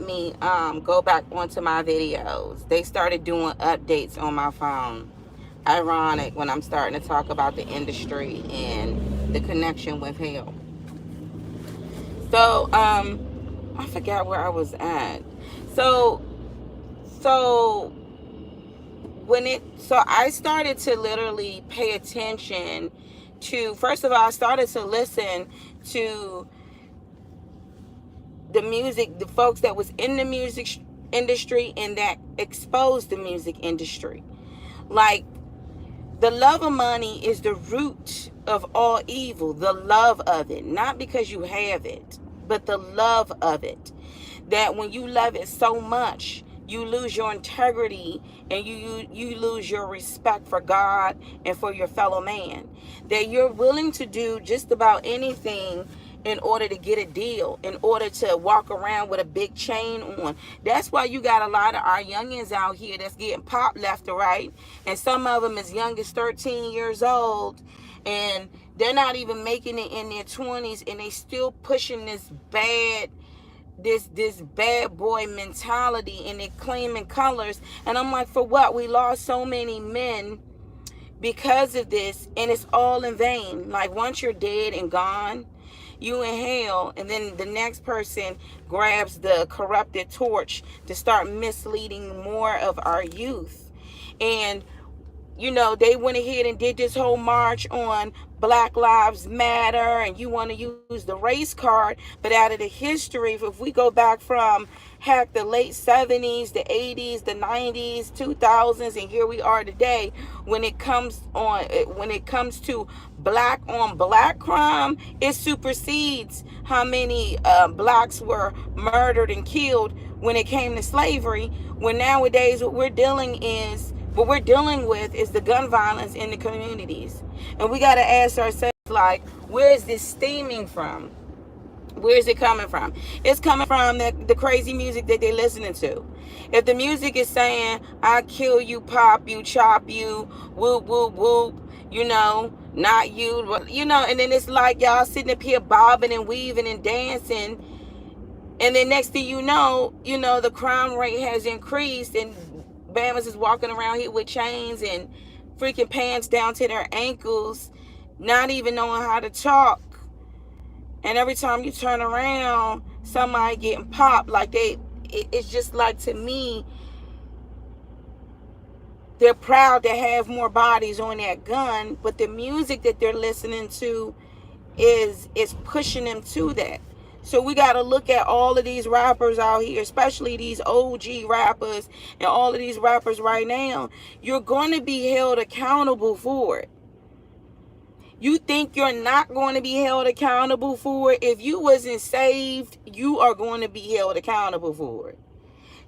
me go back onto my videos. They started doing updates on my phone. Ironic when I'm starting to talk about the industry and the connection with hell. So I forgot where I was at. So so so I started to literally pay attention to, first of all, I started to listen to the music, the folks that was in the music industry and that exposed the music industry. Like, the love of money is the root of all evil, the love of it, not because you have it, but the love of it. That when you love it so much, you lose your integrity, and you lose your respect for God and for your fellow man. That you're willing to do just about anything in order to get a deal, in order to walk around with a big chain on. That's why you got a lot of our youngins out here that's getting popped left to right, and some of them as young as 13 years old, and they're not even making it in their 20s, and they still pushing this bad boy mentality, and they claiming colors. And I'm like, for what? We lost so many men because of this, and it's all in vain. Like, once you're dead and gone, you in hell, and then the next person grabs the corrupted torch to start misleading more of our youth. And they went ahead and did this whole march on Black Lives Matter, and you want to use the race card, but out of the history, if we go back from, heck, the late 70s, the 80s, the 90s, 2000s, and here we are today, when it comes to black on black crime, it supersedes how many blacks were murdered and killed when it came to slavery. When nowadays what we're dealing with is the gun violence in the communities. And we got to ask ourselves, like, where is this stemming from? Where is it coming from? It's coming from the crazy music that they're listening to. If the music is saying, I kill you, pop you, chop you, whoop, whoop, whoop, not you, and then it's like y'all sitting up here bobbing and weaving and dancing. And then next thing the crime rate has increased, and Bama's is walking around here with chains and freaking pants down to their ankles, not even knowing how to talk. And every time you turn around, somebody getting popped. Like, it's just like, to me, they're proud to have more bodies on that gun, but the music that they're listening to is pushing them to that. So we got to look at all of these rappers out here, especially these OG rappers and all of these rappers right now. You're going to be held accountable for it. You think you're not going to be held accountable for it? If you wasn't saved, you are going to be held accountable for it.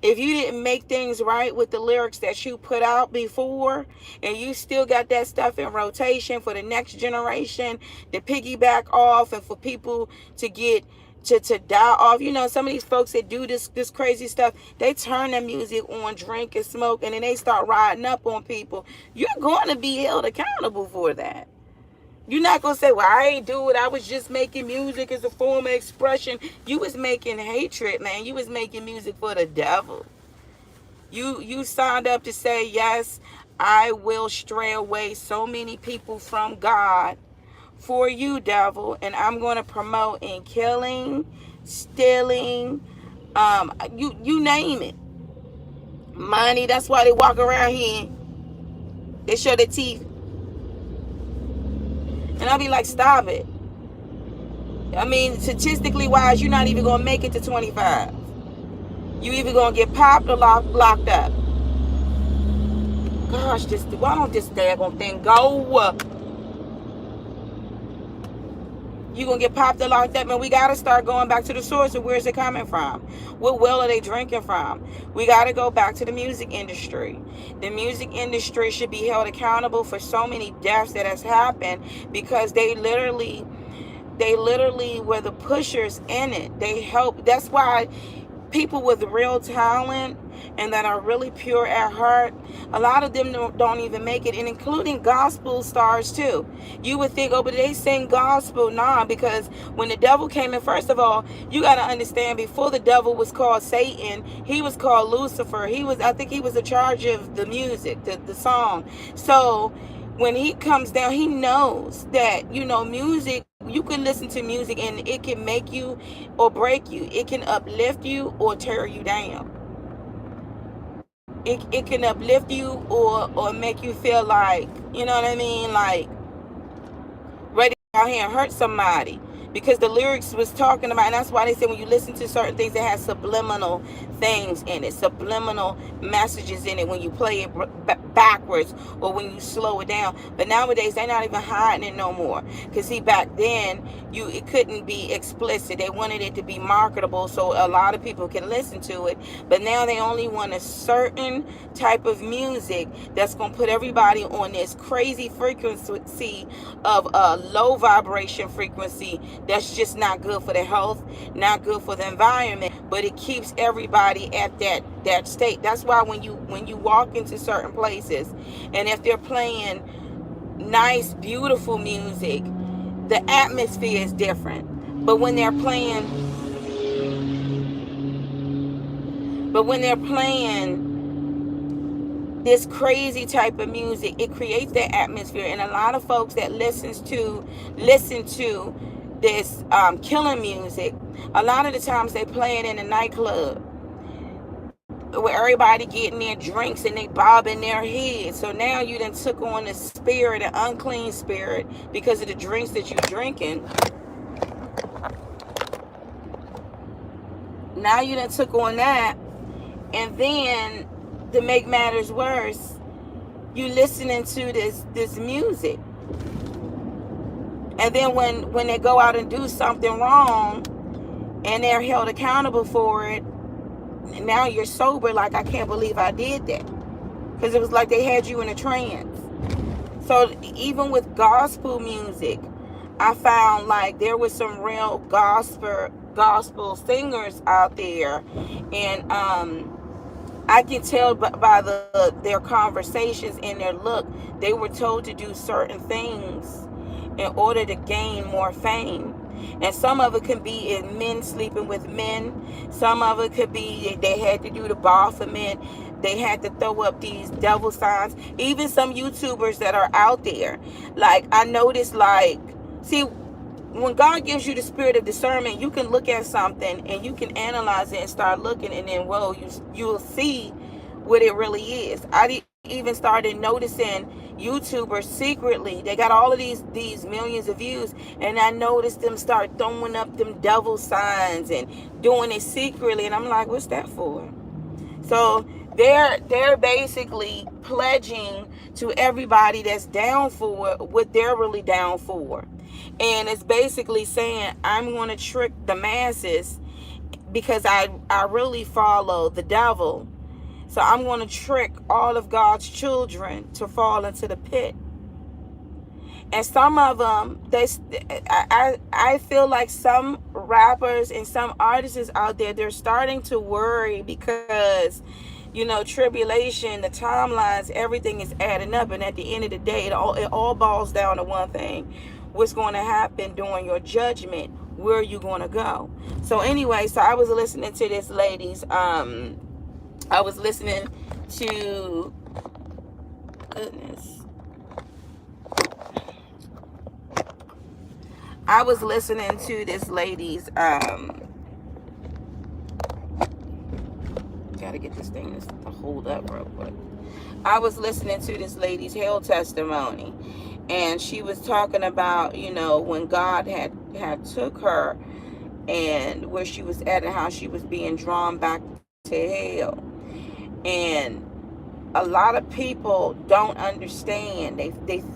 If you didn't make things right with the lyrics that you put out before, and you still got that stuff in rotation for the next generation to piggyback off, and for people to get to die off. Some of these folks that do this crazy stuff, they turn their music on, drink and smoke, and then they start riding up on people. You're going to be held accountable for that. You're not going to say, well, I ain't do it. I was just making music as a form of expression. You was making hatred, man. You was making music for the devil. You signed up to say, yes, I will stray away so many people from God for you, devil, and I'm going to promote in killing, stealing, you name it. Money, that's why they walk around here. They show their teeth. And I'll be like, stop it. I mean, statistically wise, you're not even going to make it to 25. You either going to get popped or locked up. Gosh, why don't this daggone thing go? You're going to get popped or locked up, and we got to start going back to the source of where is it coming from. What well are they drinking from? We got to go back to the music industry. The music industry should be held accountable for so many deaths that has happened, because they literally were the pushers in it. They helped. That's why people with real talent and that are really pure at heart, a lot of them don't even make it, and including gospel stars too. You would think, oh, but they sing gospel. Nah, because when the devil came in, first of all, you got to understand, before the devil was called Satan, he was called Lucifer. I think he was in charge of the music, the song. So when he comes down, he knows that, music, you can listen to music and it can make you or break you. It can uplift you or tear you down. It can uplift you or make you feel like, you know what I mean, like ready to go out here and hurt somebody. Because the lyrics was talking about, and that's why they say when you listen to certain things, it has subliminal things in it, subliminal messages in it when you play it backwards or when you slow it down. But nowadays, they're not even hiding it no more. Because see, back then, it couldn't be explicit. They wanted it to be marketable so a lot of people can listen to it. But now they only want a certain type of music that's going to put everybody on this crazy frequency of a low vibration frequency that's just not good for the health, not good for the environment, but it keeps everybody at that state. That's why when you walk into certain places, and if they're playing nice, beautiful music, the atmosphere is different. But when they're playing this crazy type of music, it creates that atmosphere. And a lot of folks that listen to this killing music, a lot of the times they play it in a nightclub where everybody getting their drinks and they bobbing their heads. So now you done took on the spirit, an unclean spirit, because of the drinks that you're drinking. Now you done took on that, and then to make matters worse, you listening to this music. And then when they go out and do something wrong and they're held accountable for it, and now you're sober, like, I can't believe I did that. Because it was like they had you in a trance. So even with gospel music, I found like there was some real gospel singers out there. And I can tell by their conversations and their look, they were told to do certain things in order to gain more fame. And some of it could be in men sleeping with men. Some of it could be they had to do the bar for men. They had to throw up these devil signs. Even some YouTubers that are out there. Like, I noticed, like, see, when God gives you the spirit of discernment, you can look at something and you can analyze it and start looking, and then, whoa, you'll see what it really is. I even started noticing YouTubers secretly, they got all of these millions of views, and I noticed them start throwing up them devil signs and doing it secretly, and I'm like, what's that for? So they're basically pledging to everybody that's down for what they're really down for. And it's basically saying, I'm going to trick the masses because I really follow the devil. So I'm going to trick all of God's children to fall into the pit. And some of them, I feel like some rappers and some artists out there, they're starting to worry because, tribulation, the timelines, everything is adding up. And at the end of the day, it all boils down to one thing. What's going to happen during your judgment? Where are you going to go? So anyway, so I was listening to this lady's, I was listening to, I was listening to this lady's, gotta get this thing to hold up real quick. I was listening to this lady's hell testimony, and she was talking about, when God had took her and where she was at and how she was being drawn back to hell. And a lot of people don't understand. They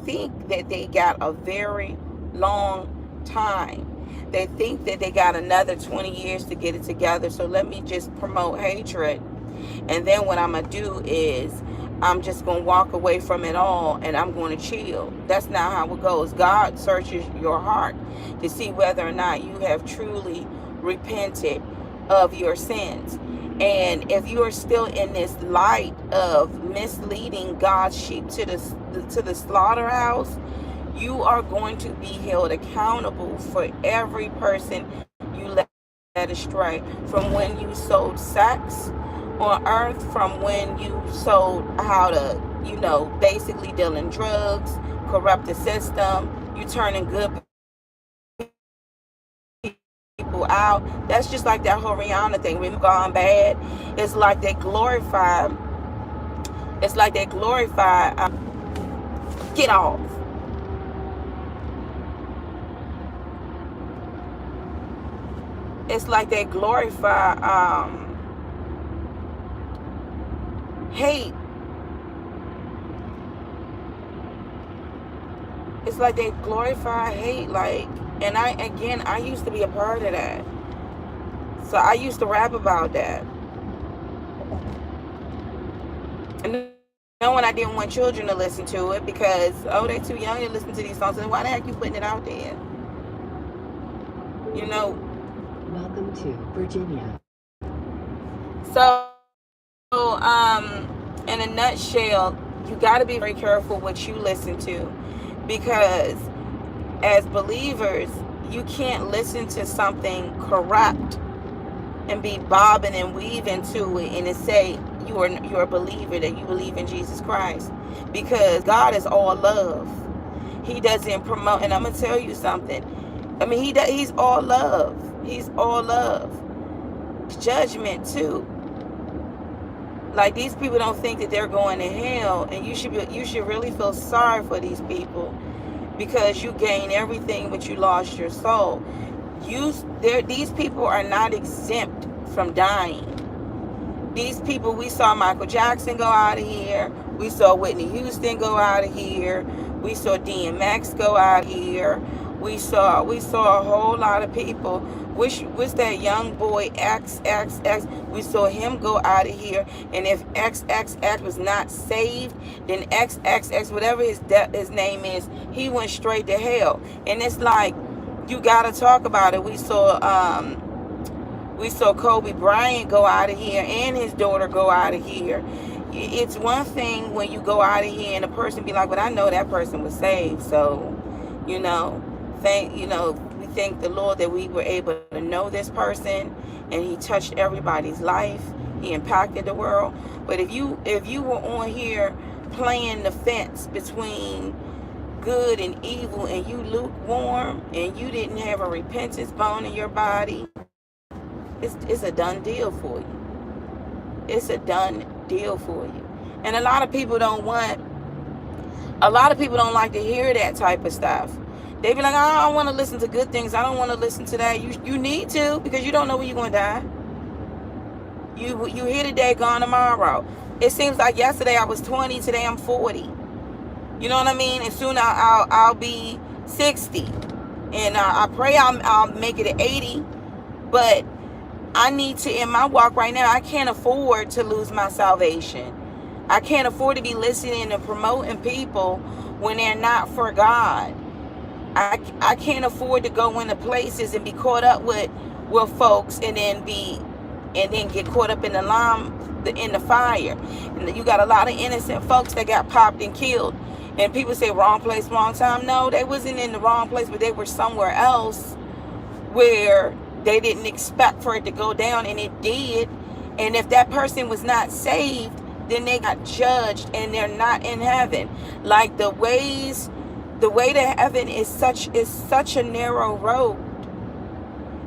think that they got a very long time. They think that they got another 20 years to get it together. So let me just promote hatred. And then what I'm going to do is I'm just going to walk away from it all and I'm going to chill. That's not how it goes. God searches your heart to see whether or not you have truly repented of your sins. And if you are still in this light of misleading God's sheep to the slaughterhouse, you are going to be held accountable for every person you led astray. From when you sold sex on earth, from when you sold how to, basically dealing drugs, corrupt the system, you turning good people out. That's just like that whole Rihanna thing. We've gone bad. It's like they glorify. Get off. It's like they glorify hate. It's like they glorify hate, and I used to be a part of that. So I used to rap about that. And knowing I didn't want children to listen to it because, they're too young to listen to these songs. And why the heck you putting it out there? Welcome to Virginia. So, in a nutshell, you got to be very careful what you listen to, because as believers, you can't listen to something corrupt and be bobbing and weaving to it and it say you're a believer, that you believe in Jesus Christ, because God is all love. He doesn't promote, and I'm gonna tell you something. I mean, he's all love. He's all love. Judgment too. Like, these people don't think that they're going to hell, and you should really feel sorry for these people, because you gain everything but you lost your soul. These people are not exempt from dying. These people, we saw Michael Jackson go out of here. We saw Whitney Houston go out of here. We saw DMX go out of here. We saw a whole lot of people. Which that young boy XXX? We saw him go out of here. And if XXX was not saved, then XXX, whatever his name is, he went straight to hell. And it's like, you gotta talk about it. We saw Kobe Bryant go out of here, and his daughter go out of here. It's one thing when you go out of here and a person be like, but I know that person was saved, so we thank the Lord that we were able to know this person, and he touched everybody's life. He impacted the world. But if you were on here playing the fence between good and evil, and you lukewarm, and you didn't have a repentance bone in your body, it's a done deal for you. It's a done deal for you. And a lot of people don't like to hear that type of stuff. They be like, I don't want to listen to good things. I don't want to listen to that. You need to, because you don't know when you're going to die. You here today, gone tomorrow. It seems like yesterday I was 20, today I'm 40. You know what I mean? And soon I'll be 60. And I pray I'll make it at 80. But I need to, in my walk right now, I can't afford to lose my salvation. I can't afford to be listening and promoting people when they're not for God. I can't afford to go into places and be caught up with folks and then get caught up in the fire. And you got a lot of innocent folks that got popped and killed. And people say wrong place, wrong time. No, they wasn't in the wrong place, but they were somewhere else where they didn't expect for it to go down, and it did. And if that person was not saved, then they got judged, and they're not in heaven. Like, the way to heaven is such a narrow road.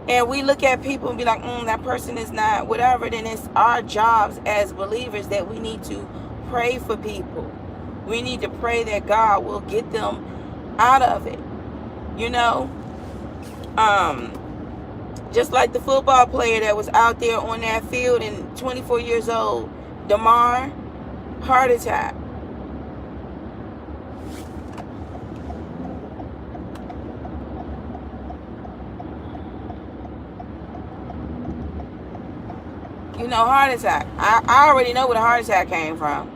And we look at people and be like, that person is not whatever. Then it's our jobs as believers that we need to pray for people. We need to pray that God will get them out of it. Just like the football player that was out there on that field, and 24 years old, DeMar, heart attack. Heart attack. I already know where the heart attack came from.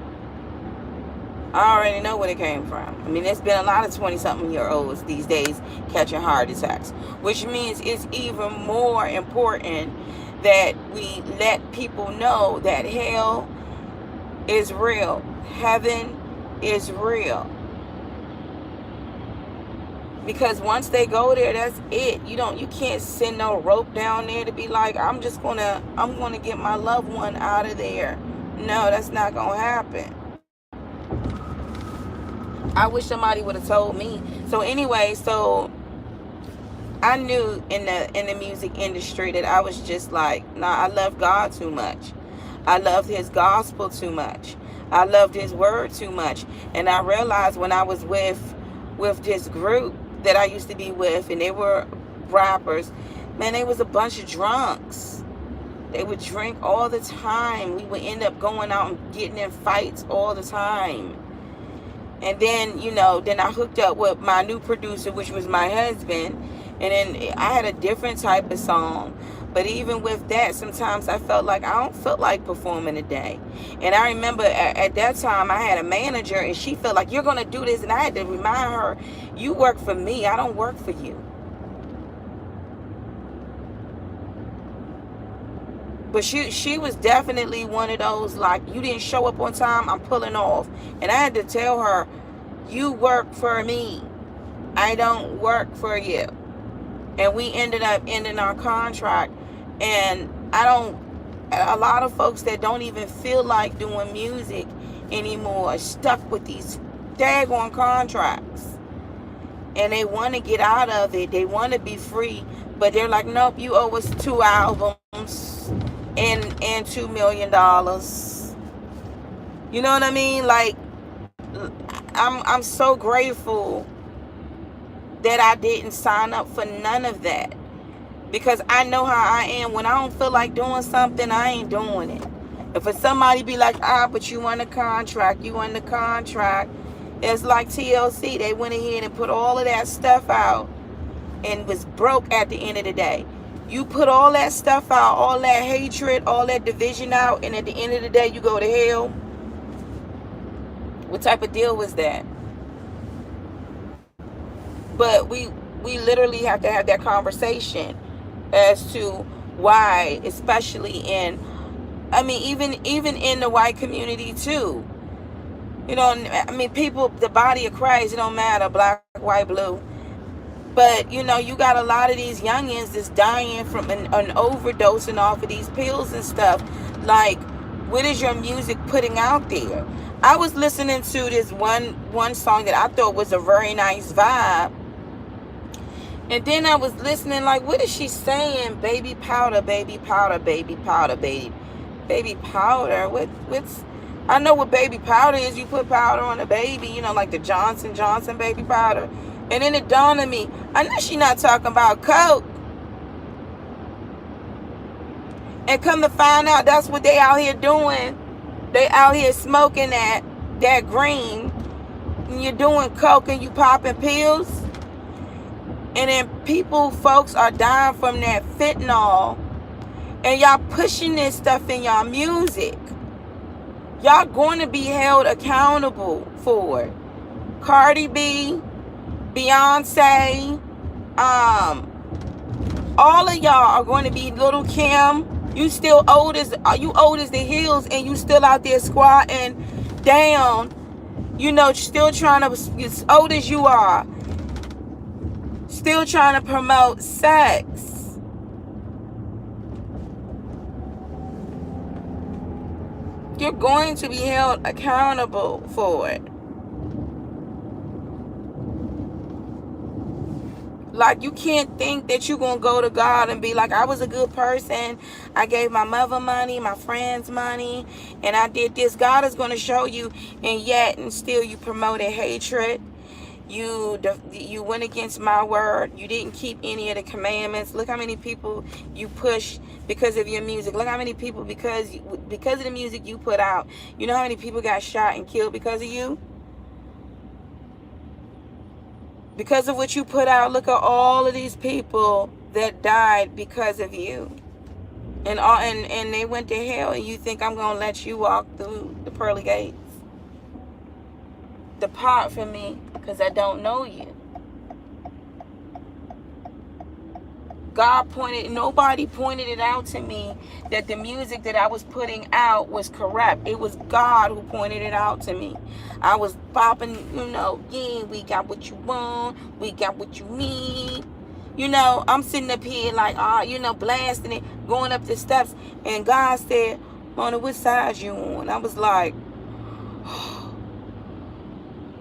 I already know where it came from. I mean, there's been a lot of 20-something-year-olds these days catching heart attacks, which means it's even more important that we let people know that hell is real, heaven is real. Because once they go there, that's it. You can't send no rope down there to be like, I'm gonna get my loved one out of there. No, that's not gonna happen. I wish somebody would have told me. So anyway, so I knew in the music industry that I was just like, nah, I love God too much. I loved his gospel too much. I loved his word too much. And I realized when I was with this group that I used to be with, and they were rappers, man, they was a bunch of drunks. They would drink all the time. We would end up going out and getting in fights all the time. And then, then I hooked up with my new producer, which was my husband. And then I had a different type of song. But even with that, sometimes I felt like I don't feel like performing today. And I remember at that time I had a manager, and she felt like, you're going to do this. And I had to remind her, you work for me. I don't work for you. But she was definitely one of those, like, you didn't show up on time, I'm pulling off. And I had to tell her, you work for me. I don't work for you. And we ended up ending our contract. And a lot of folks that don't even feel like doing music anymore are stuck with these daggone contracts. And they want to get out of it. They want to be free. But they're like, nope, you owe us 2 albums and $2 million. You know what I mean? Like, I'm so grateful that I didn't sign up for none of that. Because I know how I am. When I don't feel like doing something, I ain't doing it. If for somebody be like, but you want a contract, it's like TLC. They went ahead and put all of that stuff out and was broke at the end of the day. You put all that stuff out, all that hatred, all that division out, and at the end of the day, you go to hell. What type of deal was that? But we literally have to have that conversation as to why, especially even in the white community too. People, the body of Christ, it don't matter, black, white, blue. But, you got a lot of these youngins that's dying from an overdosing off of these pills and stuff. Like, what is your music putting out there? I was listening to this one song that I thought was a very nice vibe. And then I was listening like, what is she saying? Baby powder, baby powder, baby powder, baby powder. What's... I know what baby powder is. You put powder on a baby, like the Johnson & Johnson baby powder. And then it dawned on me, I know she's not talking about Coke. And come to find out, that's what they out here doing. They out here smoking that green. And you're doing Coke and you popping pills. And then folks are dying from that fentanyl. And y'all pushing this stuff in y'all music. Y'all going to be held accountable for it. Cardi B, Beyonce, all of y'all are going to be Little Kim. You still old as the hills, and you still out there squatting down. Still trying to, as old as you are, still trying to promote sex. You're going to be held accountable for it. Like, you can't think that you're going to go to God and be like, I was a good person. I gave my mother money, my friends money, and I did this. God is going to show you, and still you promoted hatred. You went against my word. You didn't keep any of the commandments. Look how many people you pushed because of your music. Look how many people, because of the music you put out. You know how many people got shot and killed because of you? Because of what you put out. Look at all of these people that died because of you. And they went to hell, and you think I'm going to let you walk through the pearly gates? Depart from me, because I don't know you. nobody pointed it out to me that the music that I was putting out was corrupt. It was God who pointed it out to me. I was bopping, yeah, we got what you want, we got what you need. I'm sitting up here like, blasting it, going up the steps. And God said, Mona, what side you on? I was like,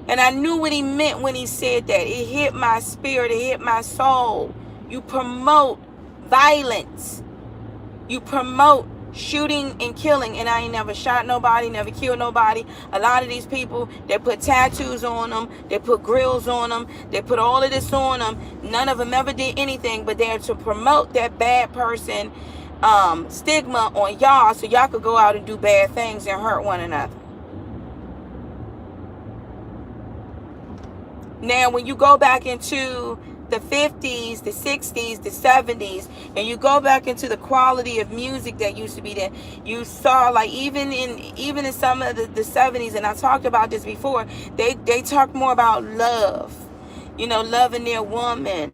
and I knew what he meant when he said that. It hit my spirit, it hit my soul. You promote violence. You promote shooting and killing. And I ain't never shot nobody, never killed nobody. A lot of these people, they put tattoos on them. They put grills on them. They put all of this on them. None of them ever did anything, but they're to promote that bad person stigma on y'all so y'all could go out and do bad things and hurt one another. Now, when you go back into the 50s, the 60s, the 70s, and you go back into the quality of music that used to be there, you saw, like, even in some of the 70s, and I talked about this before, they talked more about love, loving their woman,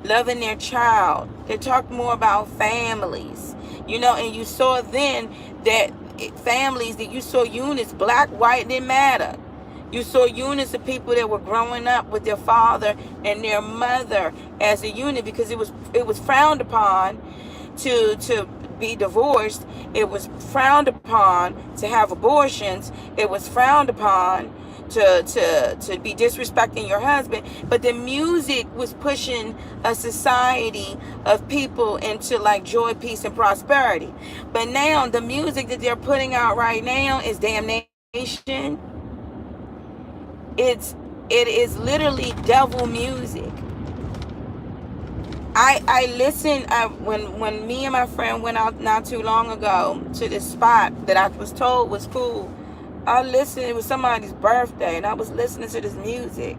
loving their child. They talked more about families, and you saw then that families, that you saw units, black, white, didn't matter. You saw units of people that were growing up with their father and their mother as a unit, because it was frowned upon to be divorced. It was frowned upon to have abortions. It was frowned upon to be disrespecting your husband. But the music was pushing a society of people into like joy, peace, and prosperity. But now the music that they're putting out right now is damnation. It is literally devil music. I listened when me and my friend went out not too long ago to this spot that I was told was cool. I listened. It was somebody's birthday, and I was listening to this music,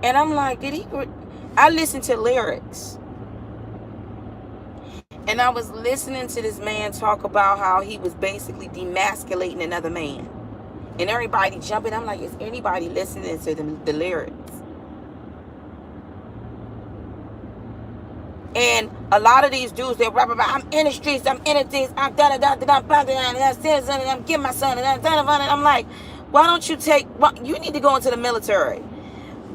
and I'm like, I listened to lyrics, and I was listening to this man talk about how he was basically demasculating another man. And everybody jumping. I'm like, is anybody listening to the lyrics? And a lot of these dudes, they rap about, I'm in the streets, I'm in the things, I'm getting my son, and I'm like, why don't you you need to go into the military.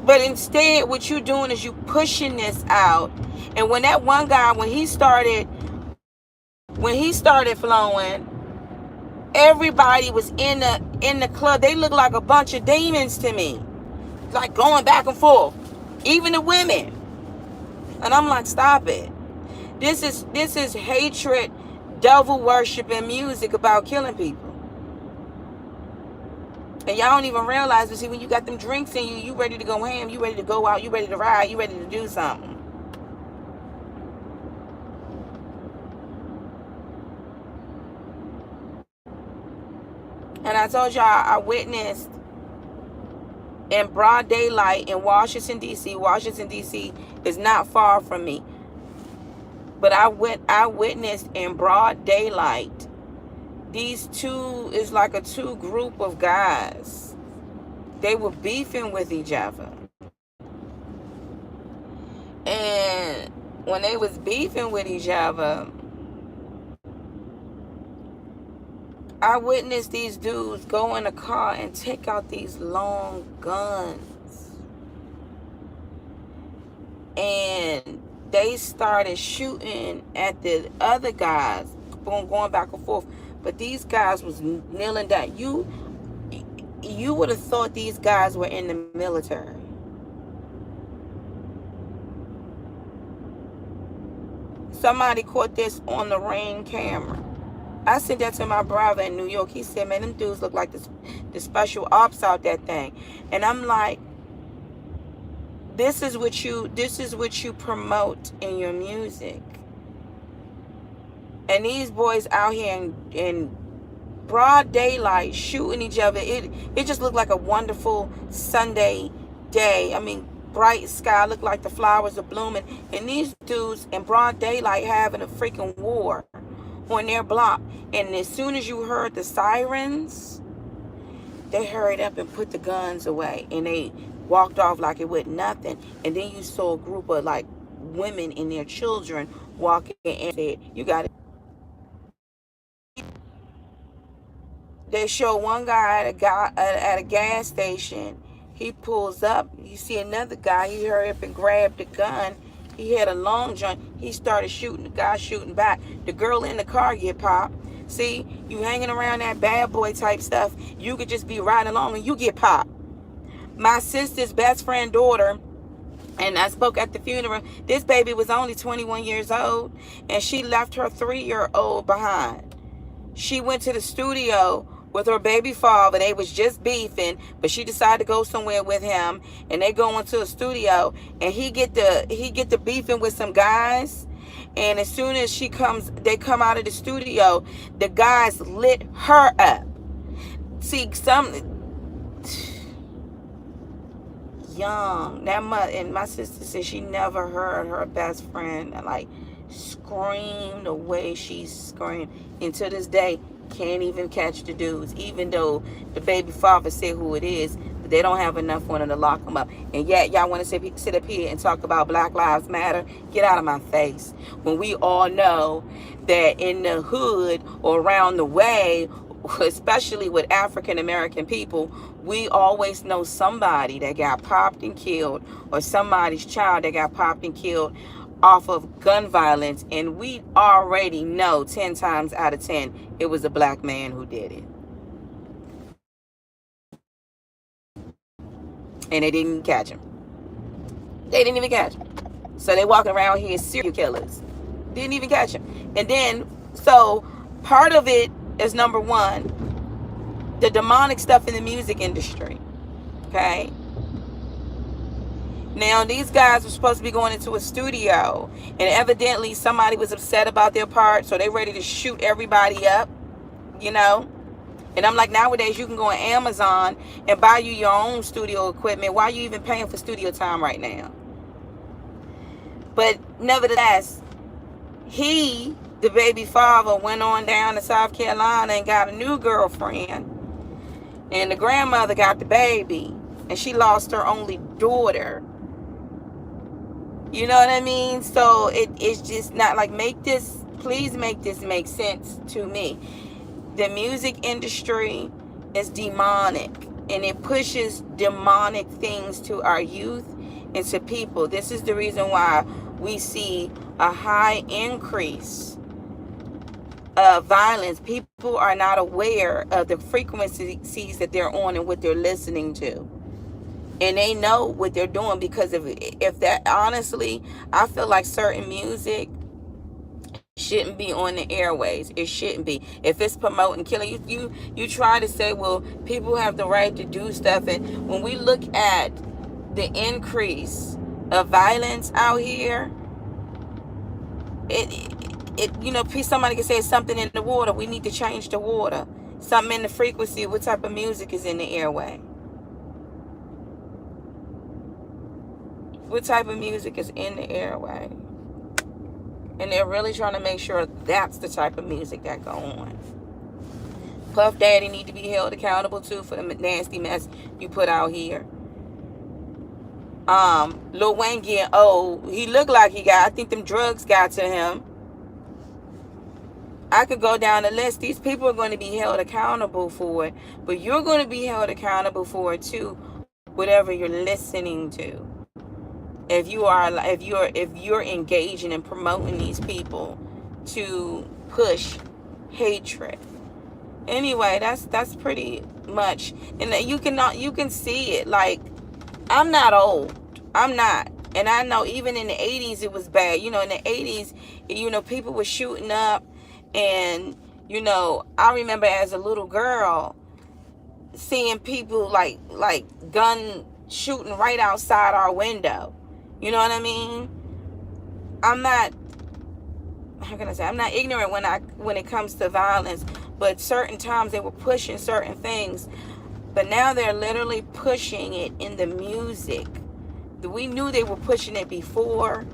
But instead, what you're doing is you pushing this out. And when that one guy, when he started flowing, everybody was in the club. They looked like a bunch of demons to me, like going back and forth, even the women. And I'm like, stop it. This is hatred, devil worshiping music about killing people. And y'all don't even realize, but see, when you got them drinks in you ready to go ham, you ready to go out, you ready to ride, you ready to do something. And I told y'all, I witnessed in broad daylight in Washington, D.C. Washington, D.C. is not far from me. But I witnessed in broad daylight, these two is like a two group of guys. They were beefing with each other. And when they was beefing with each other, I witnessed these dudes go in a car and take out these long guns. And they started shooting at the other guys, going back and forth. But these guys was kneeling down. You would have thought these guys were in the military. Somebody caught this on the Ring camera. I sent that to my brother in New York. He said, man, them dudes look like the special ops out that thing. And I'm like, this is what you promote in your music. And these boys out here in broad daylight shooting each other. It just looked like a wonderful Sunday day. I mean, bright sky, looked like the flowers are blooming. And these dudes in broad daylight having a freaking war on their block. And as soon as you heard the sirens, they hurried up and put the guns away, and they walked off like it was nothing. And then you saw a group of like women and their children walking in and said, you got it. They show one guy at a gas station. He pulls up. You see another guy. He hurried up and grabbed the gun. He had a long joint. He started shooting. The guy shooting back. The girl in the car get popped. See, you hanging around that bad boy type stuff. You could just be riding along and you get popped. My sister's best friend daughter, and I spoke at the funeral. This baby was only 21 years old, and she left her 3-year-old behind. She went to the studio with her baby father. They was just beefing, but she decided to go somewhere with him, and they go into a studio, and he get the beefing with some guys. And as soon as they come out of the studio, the guys lit her up. See, young, and my sister said she never heard her best friend like scream the way she screamed. And to this day, can't even catch the dudes, even though the baby father said who it is, but they don't have enough for them to lock them up. And yet y'all want to sit up here and talk about Black Lives Matter? Get out of my face. When we all know that in the hood or around the way, especially with African American people, we always know somebody that got popped and killed, or somebody's child that got popped and killed off of gun violence, and we already know 10 times out of 10 it was a black man who did it. And they didn't catch him. They didn't even catch him. So they walking around here as serial killers. Didn't even catch him. And then, so part of it is, number one, the demonic stuff in the music industry. Okay? Now, these guys were supposed to be going into a studio, and evidently somebody was upset about their part, so they ready to shoot everybody up, you know? And I'm like, nowadays you can go on Amazon and buy you your own studio equipment. Why are you even paying for studio time right now? But nevertheless, the baby father, went on down to South Carolina and got a new girlfriend, and the grandmother got the baby, and she lost her only daughter. You know what I mean? So it's just not like, please make this make sense to me. The music industry is demonic, and it pushes demonic things to our youth and to people. This is the reason why we see a high increase of violence. People are not aware of the frequencies that they're on and what they're listening to. And they know what they're doing, because if that, honestly, I feel like certain music shouldn't be on the airways. It shouldn't be. If it's promoting killing, you try to say, well, people have the right to do stuff. And when we look at the increase of violence out here, somebody can say it's something in the water. We need to change the water. Something in the frequency. What type of music is in the airway? What type of music is in the airway? And they're really trying to make sure that's the type of music that go on. Puff Daddy need to be held accountable too for the nasty mess you put out here. Lil Wayne getting old. He looked like I think them drugs got to him. I could go down the list. These people are going to be held accountable for it, but you're going to be held accountable for it too, whatever you're listening to. If you're engaging and promoting these people to push hatred. Anyway, that's pretty much, and you can see it. Like, I'm not old. I'm not. And I know even in the 80s it was bad. In the 80s, people were shooting up, and I remember as a little girl seeing people like gun shooting right outside our window. You know what I mean? I'm not ignorant when it comes to violence, but certain times they were pushing certain things, but now they're literally pushing it in the music. We knew they were pushing it before,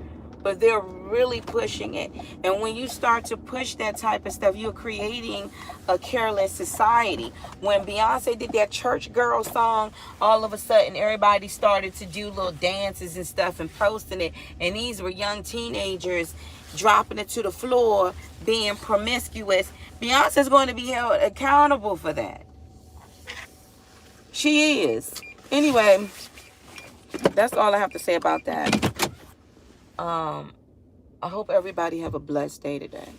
but they're really pushing it. And when you start to push that type of stuff, you're creating a careless society. When Beyonce did that Church Girl song, all of a sudden everybody started to do little dances and stuff and posting it, and these were young teenagers dropping it to the floor, being promiscuous. Beyonce's going to be held accountable for that. She is. Anyway, that's all I have to say about that. I hope everybody have a blessed day today.